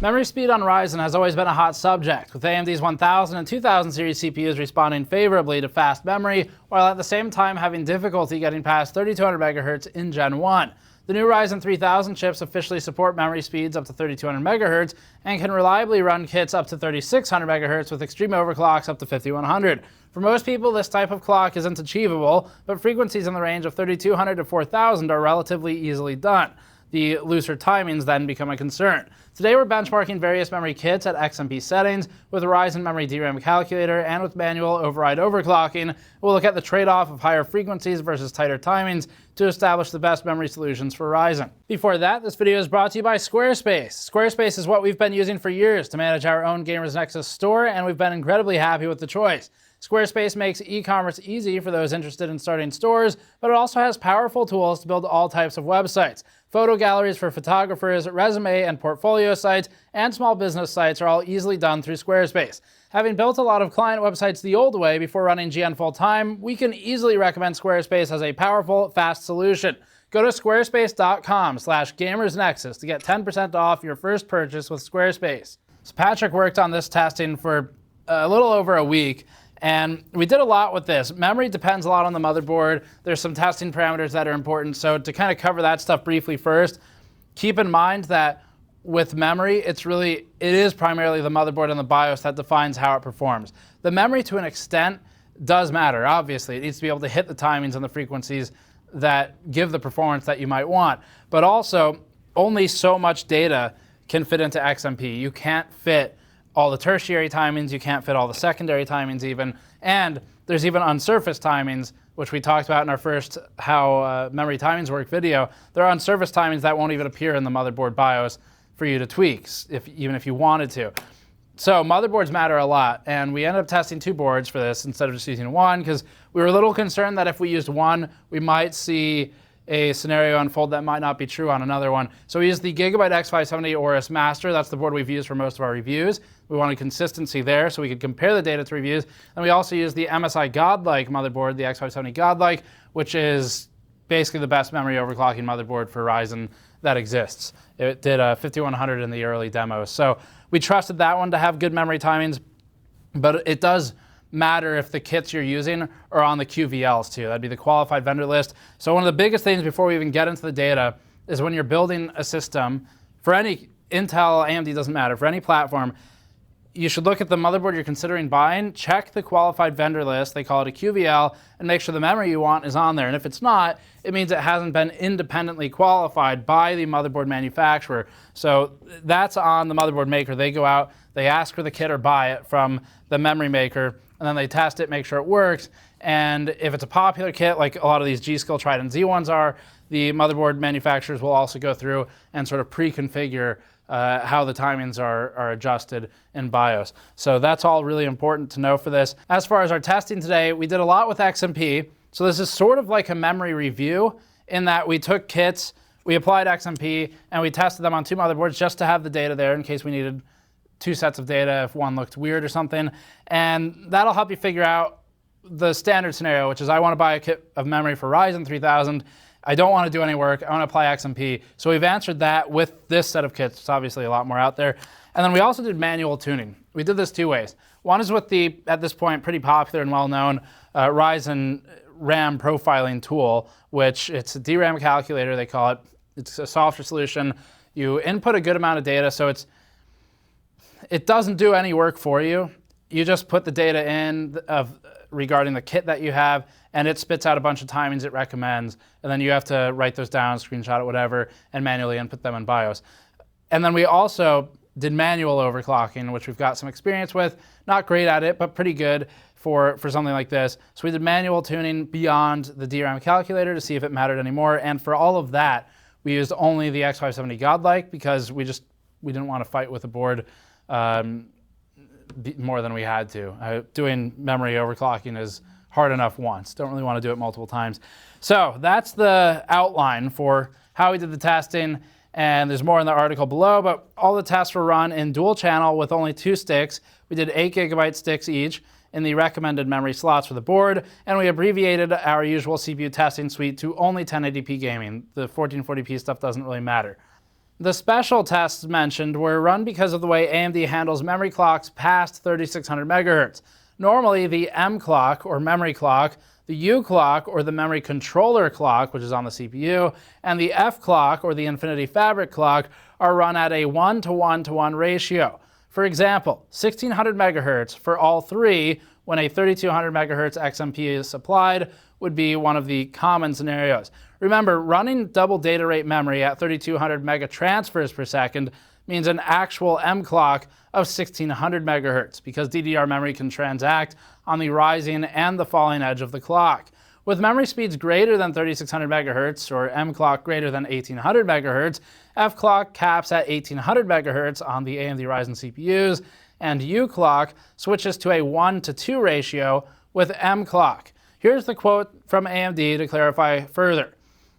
Memory speed on Ryzen has always been a hot subject, with AMD's 1000 and 2000 series CPUs responding favorably to fast memory, while at the same time having difficulty getting past 3200 MHz in Gen 1. The new Ryzen 3000 chips officially support memory speeds up to 3200 MHz and can reliably run kits up to 3600 MHz with extreme overclocks up to 5100. For most people, this type of clock isn't achievable, but frequencies in the range of 3200 to 4000 are relatively easily done. The looser timings then become a concern. Today we're benchmarking various memory kits at XMP settings with the Ryzen Memory DRAM Calculator and with manual override overclocking. We'll look at the trade-off of higher frequencies versus tighter timings to establish the best memory solutions for Ryzen. Before that, this video is brought to you by Squarespace. Squarespace is what we've been using for years to manage our own Gamers Nexus store, and we've been incredibly happy with the choice. Squarespace makes e-commerce easy for those interested in starting stores, but it also has powerful tools to build all types of websites. Photo galleries for photographers, resume and portfolio sites, and small business sites are all easily done through Squarespace. Having built a lot of client websites the old way before running GN full-time, we can easily recommend Squarespace as a powerful, fast solution. Go to squarespace.com/gamersnexus to get 10% off your first purchase with Squarespace. So Patrick worked on this testing for a little over a week, and we did a lot with this. Memory depends a lot on the motherboard. There's some testing parameters that are important. So to kind of cover that stuff briefly first, keep in mind that with memory, it is primarily the motherboard and the BIOS that defines how it performs. The memory to an extent does matter, obviously. It needs to be able to hit the timings and the frequencies that give the performance that you might want. But also, only so much data can fit into XMP. You can't fit all the tertiary timings, you can't fit all the secondary timings even, and there's even unsurfaced timings, which we talked about in our first How Memory Timings Work video. There are unsurfaced timings that won't even appear in the motherboard BIOS for you to tweak, even if you wanted to. So motherboards matter a lot, and we ended up testing 2 boards for this instead of just using one, because we were a little concerned that if we used one, we might see a scenario unfold that might not be true on another one. So we used the Gigabyte X570 Aorus Master. That's the board we've used for most of our reviews. We wanted consistency there so we could compare the data to reviews. And we also used the MSI Godlike motherboard, the X570 Godlike, which is basically the best memory overclocking motherboard for Ryzen that exists. It did 5100 in the early demos. So we trusted that one to have good memory timings, but it does matter if the kits you're using are on the QVLs too. That'd be the qualified vendor list. So one of the biggest things before we even get into the data is when you're building a system, for any Intel, AMD, doesn't matter, for any platform, you should look at the motherboard you're considering buying, check the qualified vendor list, they call it a QVL, and make sure the memory you want is on there. And if it's not, it means it hasn't been independently qualified by the motherboard manufacturer. So that's on the motherboard maker. They go out, they ask for the kit or buy it from the memory maker, and then they test it, make sure it works. And if it's a popular kit, like a lot of these GSkill Trident Z ones are, the motherboard manufacturers will also go through and sort of pre-configure how the timings are adjusted in BIOS. So that's all really important to know for this. As far as our testing today, we did a lot with XMP. So this is sort of like a memory review in that we took kits, we applied XMP, and we tested them on 2 motherboards just to have the data there in case we needed 2 sets of data if one looked weird or something. And that'll help you figure out the standard scenario, which is I want to buy a kit of memory for Ryzen 3000. I don't want to do any work. I want to apply XMP. So we've answered that with this set of kits. It's obviously a lot more out there. And then we also did manual tuning. We did this 2 ways. One is with the, at this point, pretty popular and well-known Ryzen RAM profiling tool, which it's a DRAM calculator, they call it. It's a software solution. You input a good amount of data, so it doesn't do any work for you. You just put the data in regarding the kit that you have, and it spits out a bunch of timings it recommends, and then you have to write those down, screenshot it, whatever, and manually input them in BIOS. And then we also did manual overclocking, which we've got some experience with. Not great at it, but pretty good for something like this. So we did manual tuning beyond the DRAM calculator to see if it mattered anymore, and for all of that, we used only the X570 Godlike because we didn't want to fight with the board more than we had to. Doing memory overclocking is hard enough once. Don't really want to do it multiple times. So that's the outline for how we did the testing, and there's more in the article below, but all the tests were run in dual channel with only 2 sticks. We did 8 GB sticks each in the recommended memory slots for the board, and we abbreviated our usual CPU testing suite to only 1080p gaming. The 1440p stuff doesn't really matter. The special tests mentioned were run because of the way AMD handles memory clocks past 3600 MHz. Normally, the mClock or memory clock, the uClock or the memory controller clock, which is on the CPU, and the fClock or the Infinity Fabric clock are run at a 1:1:1 ratio. For example, 1600 MHz for all three when a 3200 MHz XMP is supplied would be one of the common scenarios. Remember, running double data rate memory at 3200 mega transfers per second means an actual mClock of 1600 MHz because DDR memory can transact on the rising and the falling edge of the clock. With memory speeds greater than 3600 MHz or mClock greater than 1800 MHz, fClock caps at 1800 MHz on the AMD Ryzen CPUs, and uClock switches to a 1:2 ratio with mClock. Here's the quote from AMD to clarify further.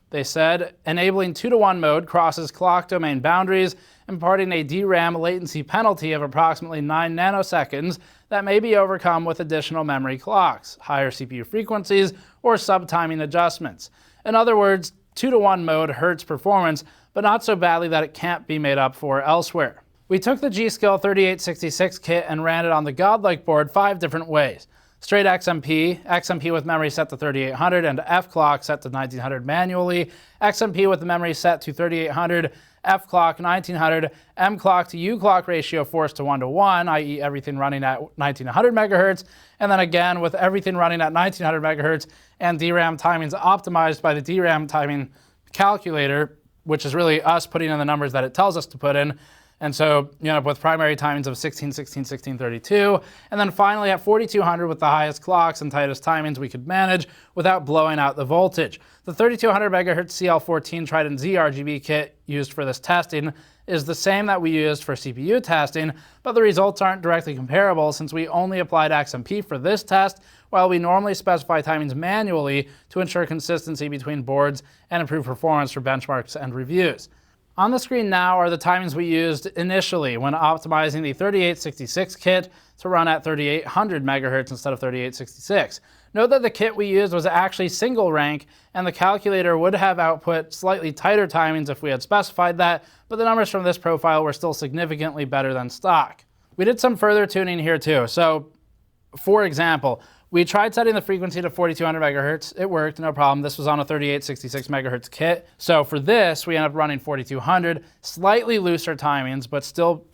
They said, enabling 2:1 mode crosses clock domain boundaries, imparting a DRAM latency penalty of approximately 9 nanoseconds that may be overcome with additional memory clocks, higher CPU frequencies, or subtiming adjustments. In other words, 2:1 mode hurts performance, but not so badly that it can't be made up for elsewhere. We took the GSkill 3866 kit and ran it on the Godlike board 5 different ways. Straight XMP, XMP with memory set to 3800 and fClock set to 1900 manually, XMP with the memory set to 3800, fClock 1900, mClock to uClock ratio forced to 1:1, i.e. everything running at 1900 MHz, and then again with everything running at 1900 MHz and DRAM timings optimized by the DRAM timing calculator, which is really us putting in the numbers that it tells us to put in. And so you end up with primary timings of 16, 16, 16, 32. And then finally at 4200 with the highest clocks and tightest timings we could manage without blowing out the voltage. The 3200 MHz CL14 Trident Z RGB kit used for this testing is the same that we used for CPU testing, but the results aren't directly comparable since we only applied XMP for this test, while we normally specify timings manually to ensure consistency between boards and improve performance for benchmarks and reviews. On the screen now are the timings we used initially when optimizing the 3866 kit to run at 3800 MHz instead of 3866. Note that the kit we used was actually single rank, and the calculator would have output slightly tighter timings if we had specified that, but the numbers from this profile were still significantly better than stock. We did some further tuning here too. So, for example, we tried setting the frequency to 4200 MHz. It worked, no problem. This was on a 3866 MHz kit. So for this, we ended up running 4200, slightly looser timings, but still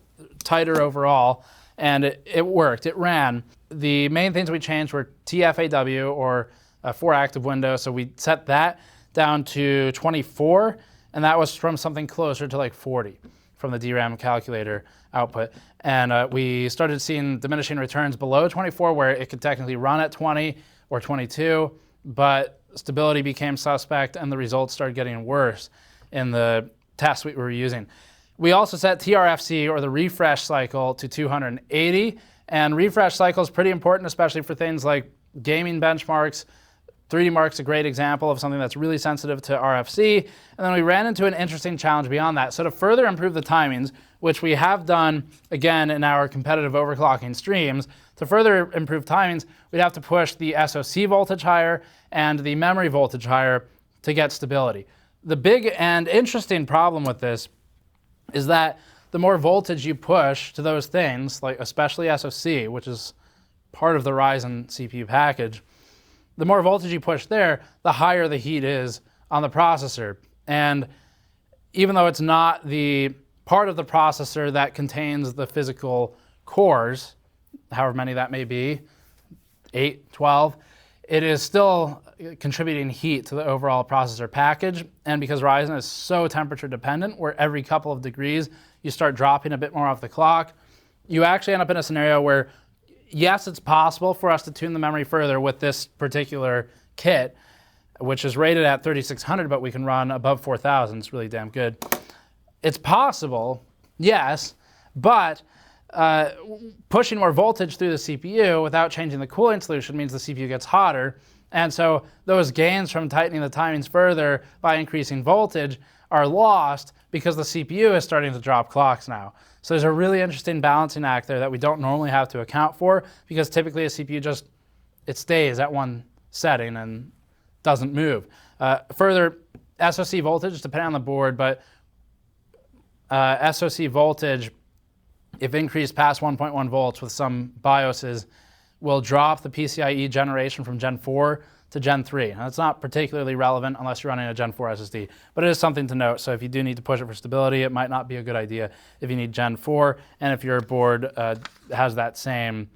tighter overall. And it worked, it ran. The main things we changed were TFAW, or 4 active window. So we set that down to 24, and that was from something closer to like 40 from the DRAM calculator output. And we started seeing diminishing returns below 24 where it could technically run at 20 or 22, but stability became suspect and the results started getting worse in the tests we were using. We also set TRFC, or the refresh cycle, to 280, and refresh cycle is pretty important, especially for things like gaming benchmarks. 3D Mark's a great example of something that's really sensitive to RFC. And then we ran into an interesting challenge beyond that. So to further improve the timings, which we have done again in our competitive overclocking streams, to further improve timings, we'd have to push the SoC voltage higher and the memory voltage higher to get stability. The big and interesting problem with this is that the more voltage you push to those things, like especially SoC, which is part of the Ryzen CPU package, the more voltage you push there, the higher the heat is on the processor. And even though it's not the part of the processor that contains the physical cores, however many that may be, 8, 12, it is still contributing heat to the overall processor package. And because Ryzen is so temperature dependent, where every couple of degrees you start dropping a bit more off the clock, you actually end up in a scenario where, yes, it's possible for us to tune the memory further with this particular kit, which is rated at 3600, but we can run above 4000. It's really damn good. It's possible, yes, but pushing more voltage through the CPU without changing the cooling solution means the CPU gets hotter. And so those gains from tightening the timings further by increasing voltage are lost because the CPU is starting to drop clocks now. So there's a really interesting balancing act there that we don't normally have to account for, because typically a CPU just, it stays at one setting and doesn't move. Further, SoC voltage, depending on the board, but SoC voltage, if increased past 1.1 volts with some BIOSes, will drop the PCIe generation from Gen 4 to Gen 3. Now, that's not particularly relevant unless you're running a Gen 4 SSD, but it is something to note. So if you do need to push it for stability, it might not be a good idea if you need Gen 4, and if your board has that same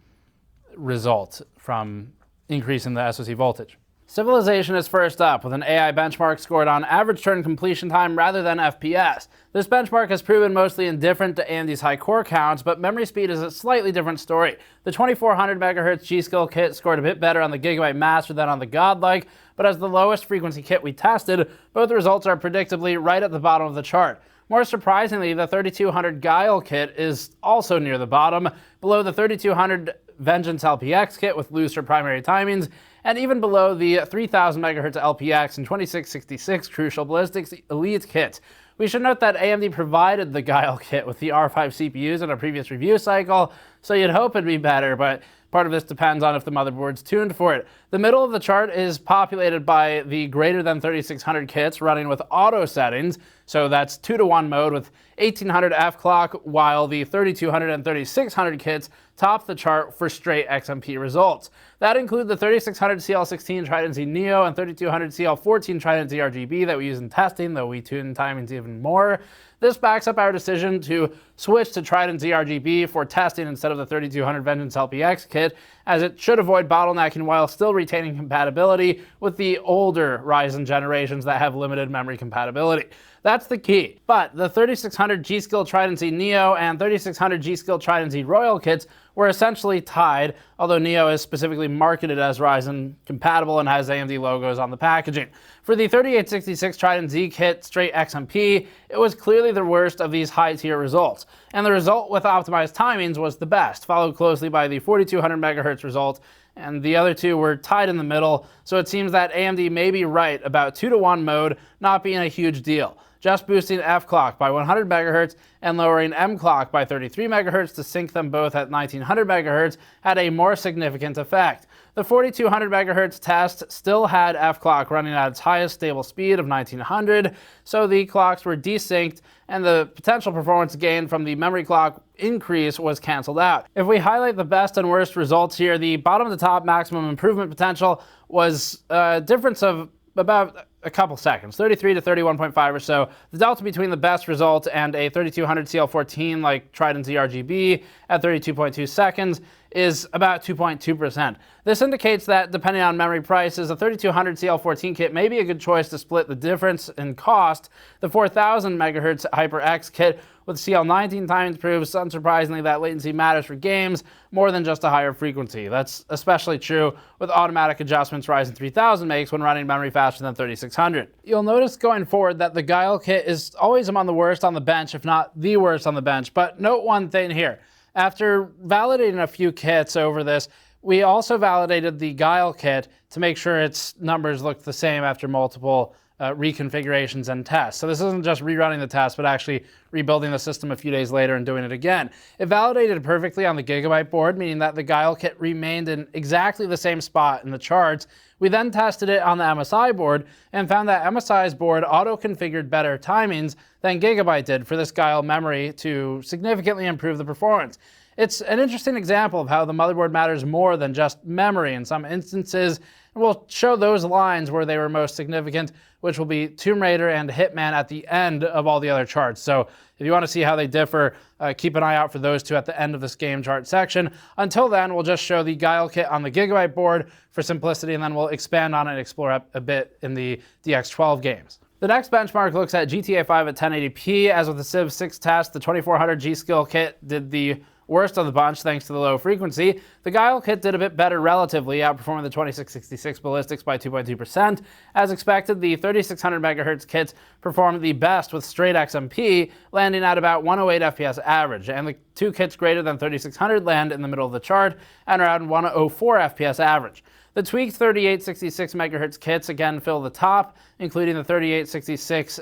result from increasing the SoC voltage. Civilization is first up with an AI benchmark scored on average turn completion time rather than FPS. This benchmark has proven mostly indifferent to AMD's high core counts, but memory speed is a slightly different story. The 2400 MHz GSkill kit scored a bit better on the Gigabyte Master than on the Godlike, but as the lowest frequency kit we tested, both results are predictably right at the bottom of the chart. More surprisingly, the 3200 GeIL kit is also near the bottom, below the 3200 Vengeance LPX kit with looser primary timings, and even below the 3000 MHz LPX and 2666 Crucial Ballistics Elite kit. We should note that AMD provided the GeIL kit with the R5 CPUs in a previous review cycle, so you'd hope it'd be better, but part of this depends on if the motherboard's tuned for it. The middle of the chart is populated by the greater than 3600 kits running with auto settings, so that's 2-to-1 mode with 1800 fClock, while the 3200 and 3600 kits top the chart for straight XMP results. That include the 3600 CL16 Trident Z Neo and 3200 CL14 Trident Z RGB that we use in testing, though we tune timings even more. This backs up our decision to switch to Trident Z RGB for testing instead of the 3200 Vengeance LPX kit, as it should avoid bottlenecking while still retaining compatibility with the older Ryzen generations that have limited memory compatibility. That's the key. But the 3600 GSkill Trident Z Neo and 3600 GSkill Trident Z Royal kits were essentially tied, although Neo is specifically marketed as Ryzen compatible and has AMD logos on the packaging. For the 3866 Trident Z kit straight XMP, it was clearly the worst of these high-tier results, and the result with optimized timings was the best, followed closely by the 4200 MHz result, and the other two were tied in the middle, so it seems that AMD may be right about 2-to-1 mode not being a huge deal. Just boosting fClock by 100 MHz and lowering mClock by 33 MHz to sync them both at 1900 MHz had a more significant effect. The 4200 MHz test still had fClock running at its highest stable speed of 1900, so the clocks were desynced and the potential performance gain from the memory clock increase was canceled out. If we highlight the best and worst results here, the bottom to top maximum improvement potential was a difference of about a couple seconds, 33 to 31.5 or so. The delta between the best result and a 3200 CL14 like Trident Z RGB at 32.2 seconds is about 2.2%. This indicates that depending on memory prices, a 3200 CL14 kit may be a good choice to split the difference in cost. The 4000 MHz HyperX kit with CL19 timings proves, unsurprisingly, that latency matters for games more than just a higher frequency. That's especially true with automatic adjustments Ryzen 3000 makes when running memory faster than 3600. You'll notice going forward that the GeIL kit is always among the worst on the bench, if not the worst on the bench. But note one thing here. After validating a few kits over this, we also validated the GeIL kit to make sure its numbers looked the same after multiple reconfigurations and tests. So this isn't just rerunning the test, but actually rebuilding the system a few days later and doing it again. It validated perfectly on the Gigabyte board, meaning that the GeIL kit remained in exactly the same spot in the charts. We then tested it on the MSI board and found that MSI's board auto-configured better timings than Gigabyte did for this GeIL memory to significantly improve the performance. It's an interesting example of how the motherboard matters more than just memory in some instances, and we'll show those lines where they were most significant, which will be Tomb Raider and Hitman at the end of all the other charts. So if you want to see how they differ, keep an eye out for those two at the end of this game chart section. Until then, we'll just show the GeIL kit on the Gigabyte board for simplicity, and then we'll expand on it and explore a bit in the DX12 games. The next benchmark looks at GTA 5 at 1080p. As with the Civ 6 test, the 2400 GSkill kit did the worst of the bunch thanks to the low frequency. The GeIL kit did a bit better relatively, outperforming the 2666 Ballistics by 2.2%. As expected, the 3600 MHz kits performed the best with straight XMP, landing at about 108 FPS average, and the two kits greater than 3600 land in the middle of the chart and around 104 FPS average. The tweaked 3866 MHz kits again fill the top, including the 3866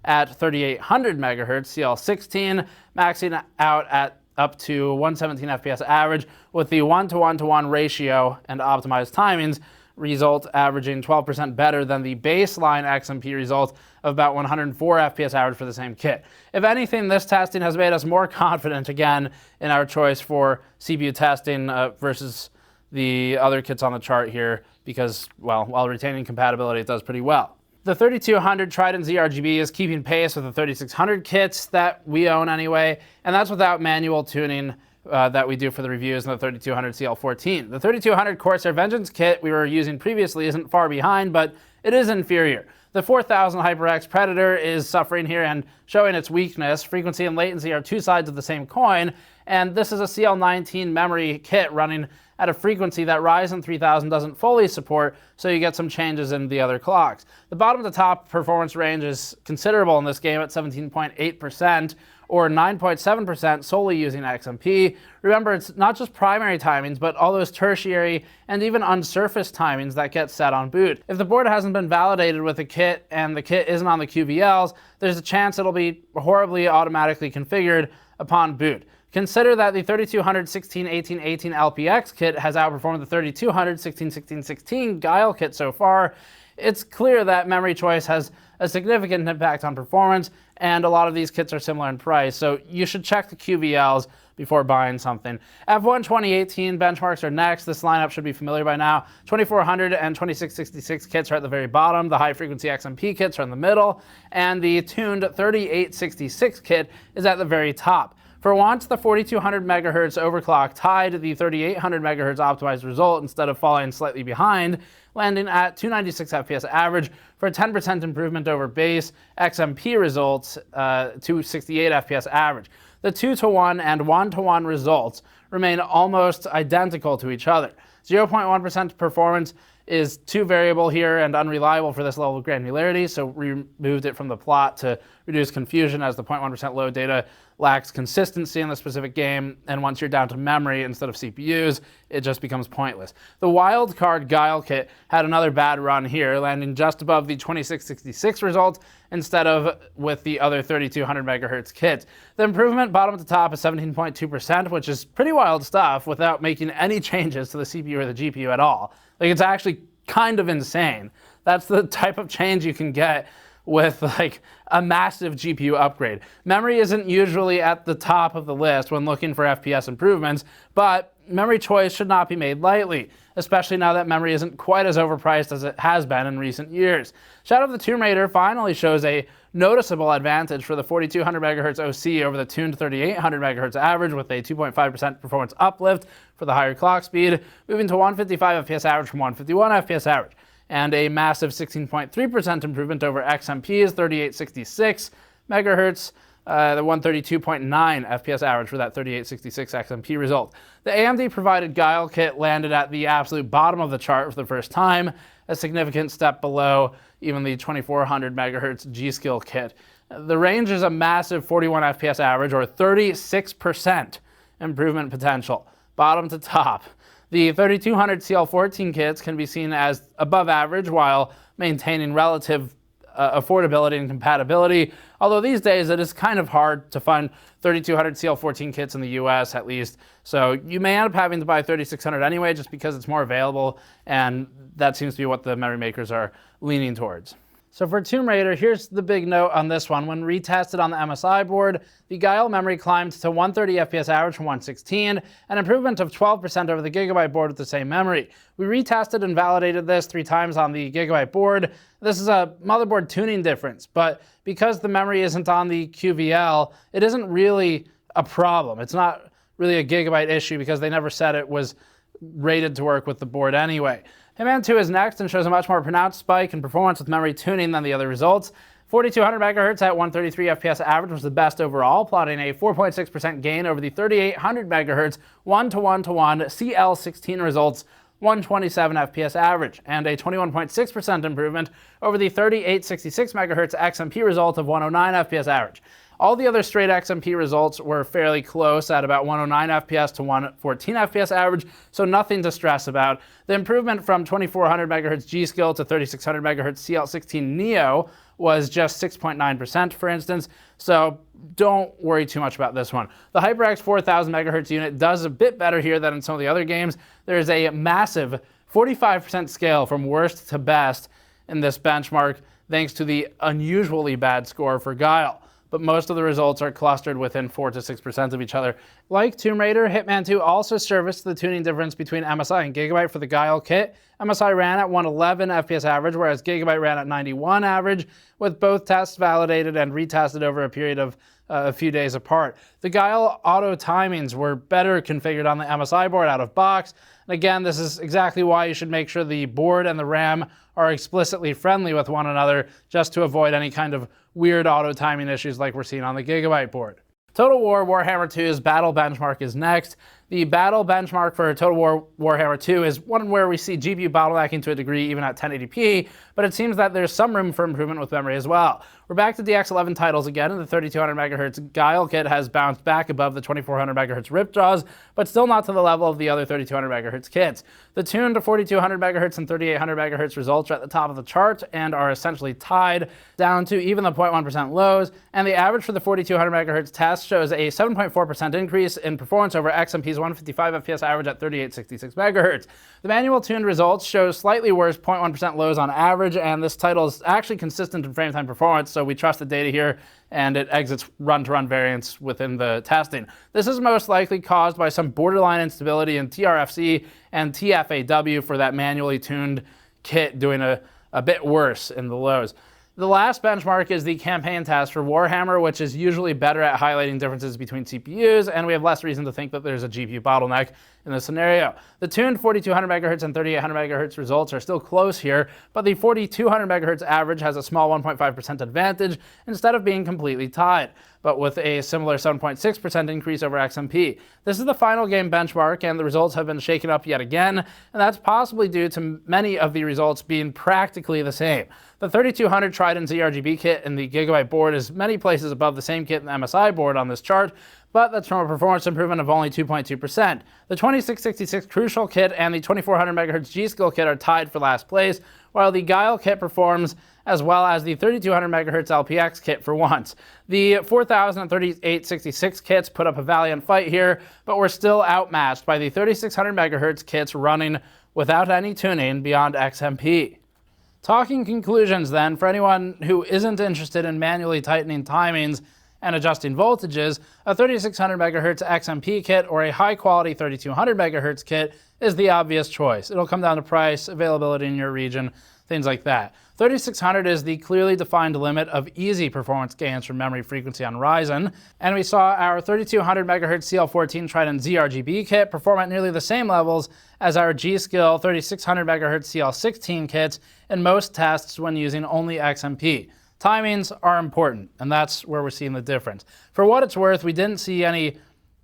at 3800 MHz CL16, maxing out at up to 117 FPS average with the 1:1:1 ratio and optimized timings, result averaging 12% better than the baseline XMP result of about 104 FPS average for the same kit. If anything, this testing has made us more confident again in our choice for CPU testing versus the other kits on the chart here because, well, while retaining compatibility, it does pretty well. The 3200 Trident ZRGB is keeping pace with the 3600 kits that we own anyway, and that's without manual tuning that we do for the reviews in the 3200 CL14. The 3200 Corsair Vengeance kit we were using previously isn't far behind, but it is inferior. The 4000 HyperX Predator is suffering here and showing its weakness. Frequency and latency are two sides of the same coin, and this is a CL19 memory kit running at a frequency that Ryzen 3000 doesn't fully support, so you get some changes in the other clocks. The bottom to top performance range is considerable in this game at 17.8%, or 9.7% solely using XMP. Remember, it's not just primary timings, but all those tertiary and even unsurfaced timings that get set on boot. If the board hasn't been validated with a kit and the kit isn't on the QVLs, there's a chance it'll be horribly automatically configured upon boot. Consider that the 3200 161818 LPX kit has outperformed the 3200 161616 GeIL kit so far. It's clear that memory choice has a significant impact on performance, and a lot of these kits are similar in price, so you should check the QVLs before buying something. F1 2018 benchmarks are next. This lineup should be familiar by now. 2400 and 2666 kits are at the very bottom. The high-frequency XMP kits are in the middle, and the tuned 3866 kit is at the very top. For once, the 4200 MHz overclock tied the 3800 MHz optimized result instead of falling slightly behind, landing at 296 FPS average for a 10% improvement over base XMP results, 268 FPS average. The 2-to-1 and 1-to-1 results remain almost identical to each other. 0.1% performance is too variable here and unreliable for this level of granularity, so we removed it from the plot to reduce confusion as the 0.1% load data lacks consistency in the specific game, and once you're down to memory instead of CPUs, it just becomes pointless. The wildcard GeIL kit had another bad run here, landing just above the 2666 result instead of with the other 3200 MHz kit. The improvement bottom to top is 17.2%, which is pretty wild stuff without making any changes to the CPU or the GPU at all. Like, it's actually kind of insane. That's the type of change you can get with like a massive GPU upgrade. Memory isn't usually at the top of the list when looking for FPS improvements, but memory choice should not be made lightly, especially now that memory isn't quite as overpriced as it has been in recent years. Shadow of the Tomb Raider finally shows a noticeable advantage for the 4200 MHz OC over the tuned 3800 MHz average, with a 2.5% performance uplift for the higher clock speed, moving to 155 FPS average from 151 FPS average, and a massive 16.3% improvement over XMP's 3866 MHz, the 132.9 FPS average for that 3866 XMP result. The AMD provided GeIL kit landed at the absolute bottom of the chart for the first time, a significant step below even the 2400 MHz GSkill kit. The range is a massive 41 FPS average, or 36% improvement potential, bottom to top. The 3200 CL14 kits can be seen as above average while maintaining relative affordability and compatibility, although these days it is kind of hard to find 3200 CL14 kits in the US at least, so you may end up having to buy 3600 anyway just because it's more available, and that seems to be what the memory makers are leaning towards. So for Tomb Raider, here's the big note on this one. When retested on the MSI board, the GeIL memory climbed to 130 FPS average from 116, an improvement of 12% over the Gigabyte board with the same memory. We retested and validated this 3 times on the Gigabyte board. This is a motherboard tuning difference, but because the memory isn't on the QVL, it isn't really a problem. It's not really a Gigabyte issue because they never said it was rated to work with the board anyway. Hitman 2 is next and shows a much more pronounced spike in performance with memory tuning than the other results. 4200 MHz at 133 FPS average was the best overall, plotting a 4.6% gain over the 3800 MHz 1-to-1-to-1 CL16 results, 127 FPS average, and a 21.6% improvement over the 3866 MHz XMP result of 109 FPS average. All the other straight XMP results were fairly close at about 109 FPS to 114 FPS average, so nothing to stress about. The improvement from 2400 MHz GSkill to 3600 MHz CL16 Neo was just 6.9%, for instance, so don't worry too much about this one. The HyperX 4000 MHz unit does a bit better here than in some of the other games. There is a massive 45% scale from worst to best in this benchmark, thanks to the unusually bad score for GeIL. But most of the results are clustered within 4 to 6% of each other. Like Tomb Raider, Hitman 2 also serviced the tuning difference between MSI and Gigabyte for the GeIL kit. MSI ran at 111 FPS average, whereas Gigabyte ran at 91 average, with both tests validated and retested over a period of a few days apart. The GeIL auto timings were better configured on the MSI board out of box. And again, this is exactly why you should make sure the board and the RAM are explicitly friendly with one another, just to avoid any kind of weird auto timing issues like we're seeing on the Gigabyte board. Total War Warhammer 2's battle benchmark is next. The battle benchmark for Total War Warhammer 2 is one where we see GPU bottlenecking to a degree even at 1080p, but it seems that there's some room for improvement with memory as well. We're back to DX11 titles again, and the 3200 MHz GeIL kit has bounced back above the 2400 MHz rip jaws, but still not to the level of the other 3200 MHz kits. The tuned to 4200 MHz and 3800 MHz results are at the top of the chart and are essentially tied down to even the 0.1% lows, and the average for the 4200 MHz test shows a 7.4% increase in performance over XMP's 155 FPS average at 3866 MHz. The manual tuned results show slightly worse 0.1% lows on average, and this title is actually consistent in frame time performance, so we trust the data here, and it exits run-to-run variance within the testing. This is most likely caused by some borderline instability in TRFC and TFAW for that manually tuned kit doing a bit worse in the lows. The last benchmark is the campaign test for Warhammer, which is usually better at highlighting differences between CPUs, and we have less reason to think that there's a GPU bottleneck in this scenario. The tuned 4200 MHz and 3800 MHz results are still close here, but the 4200 MHz average has a small 1.5% advantage instead of being completely tied, but with a similar 7.6% increase over XMP. This is the final game benchmark, and the results have been shaken up yet again, and that's possibly due to many of the results being practically the same. The 3200 Trident ZRGB kit in the Gigabyte board is many places above the same kit in the MSI board on this chart, but that's from a performance improvement of only 2.2%. The 2666 Crucial kit and the 2400 MHz GSkill kit are tied for last place, while the GeIL kit performs as well as the 3200 MHz LPX kit for once. The 4000 and 3866 kits put up a valiant fight here, but were still outmatched by the 3600 MHz kits running without any tuning beyond XMP. Talking conclusions then, for anyone who isn't interested in manually tightening timings and adjusting voltages, a 3600 MHz XMP kit or a high-quality 3200 MHz kit is the obvious choice. It'll come down to price, availability in your region, things like that. 3600 is the clearly defined limit of easy performance gains from memory frequency on Ryzen, and we saw our 3200 MHz CL14 Trident ZRGB kit perform at nearly the same levels as our GSkill 3600 MHz CL16 kits in most tests when using only XMP. Timings are important, and that's where we're seeing the difference. For what it's worth, we didn't see any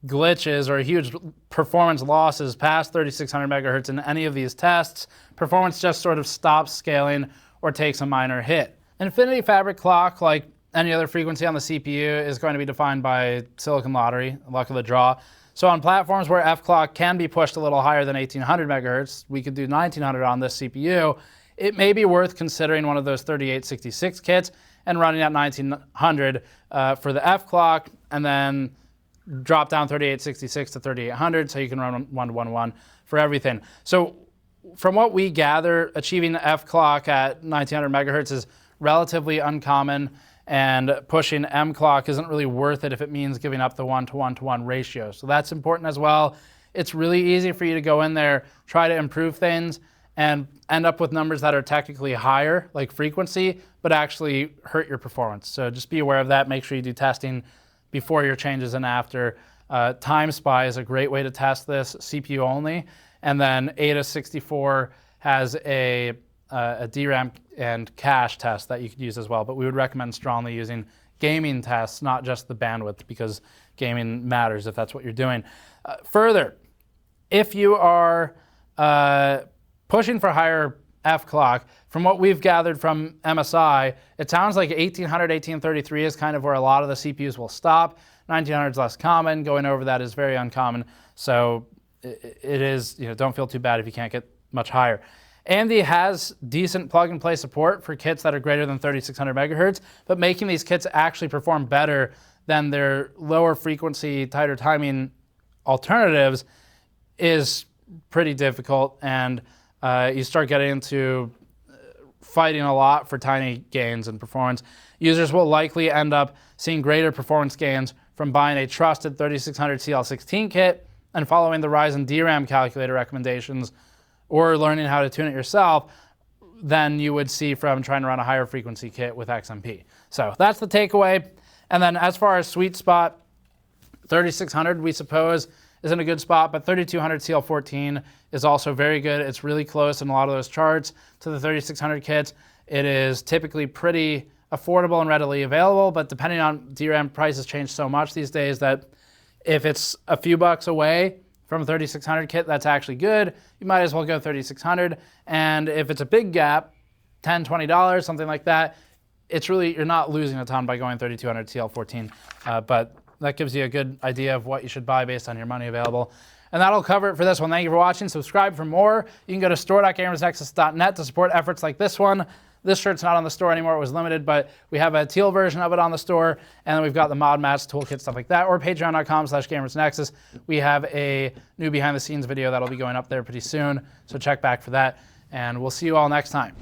glitches or huge performance losses past 3600 MHz in any of these tests. Performance just sort of stops scaling or takes a minor hit. Infinity Fabric clock, like any other frequency on the CPU, is going to be defined by silicon lottery, luck of the draw. So on platforms where fClock can be pushed a little higher than 1800 MHz, we could do 1900 on this CPU, it may be worth considering one of those 3866 kits and running at 1900 for the fClock, and then drop down 3866 to 3800 so you can run 1-to-1-1 for everything. So from what we gather, achieving fClock at 1900 MHz is relatively uncommon, and pushing mClock isn't really worth it if it means giving up the 1-to-1-to-1 ratio. So that's important as well. It's really easy for you to go in there, try to improve things, and end up with numbers that are technically higher, like frequency, but actually hurt your performance. So just be aware of that. Make sure you do testing before your changes and after. Time Spy is a great way to test this, CPU only. And then ATA64 has a DRAM and cache test that you could use as well. But we would recommend strongly using gaming tests, not just the bandwidth, because gaming matters if that's what you're doing. Further, if you are pushing for higher fClock, from what we've gathered from MSI, it sounds like 1800, 1833 is kind of where a lot of the CPUs will stop. 1900 is less common. Going over that is very uncommon. So it is, don't feel too bad if you can't get much higher. AMD has decent plug-and-play support for kits that are greater than 3600 MHz, but making these kits actually perform better than their lower frequency, tighter timing alternatives is pretty difficult, and you start getting into fighting a lot for tiny gains in performance. Users will likely end up seeing greater performance gains from buying a trusted 3600 CL16 kit and following the Ryzen DRAM calculator recommendations or learning how to tune it yourself than you would see from trying to run a higher frequency kit with XMP. So that's the takeaway. And then as far as sweet spot, 3600 we suppose is in a good spot, but 3200 CL14 is also very good. It's really close in a lot of those charts to the 3600 kits. It is typically pretty affordable and readily available, but depending on DRAM prices change so much these days that if it's a few bucks away from a 3600 kit, that's actually good. You might as well go 3600. And if it's a big gap, $10, $20, something like that, it's really, you're not losing a ton by going 3200 CL14. But that gives you a good idea of what you should buy based on your money available. And that'll cover it for this one. Thank you for watching. Subscribe for more. You can go to store.gamersnexus.net to support efforts like this one. This shirt's not on the store anymore. It was limited, but we have a teal version of it on the store. And then we've got the mod mats, toolkit, stuff like that. Or patreon.com/gamersnexus. We have a new behind the scenes video that'll be going up there pretty soon. So check back for that. And we'll see you all next time.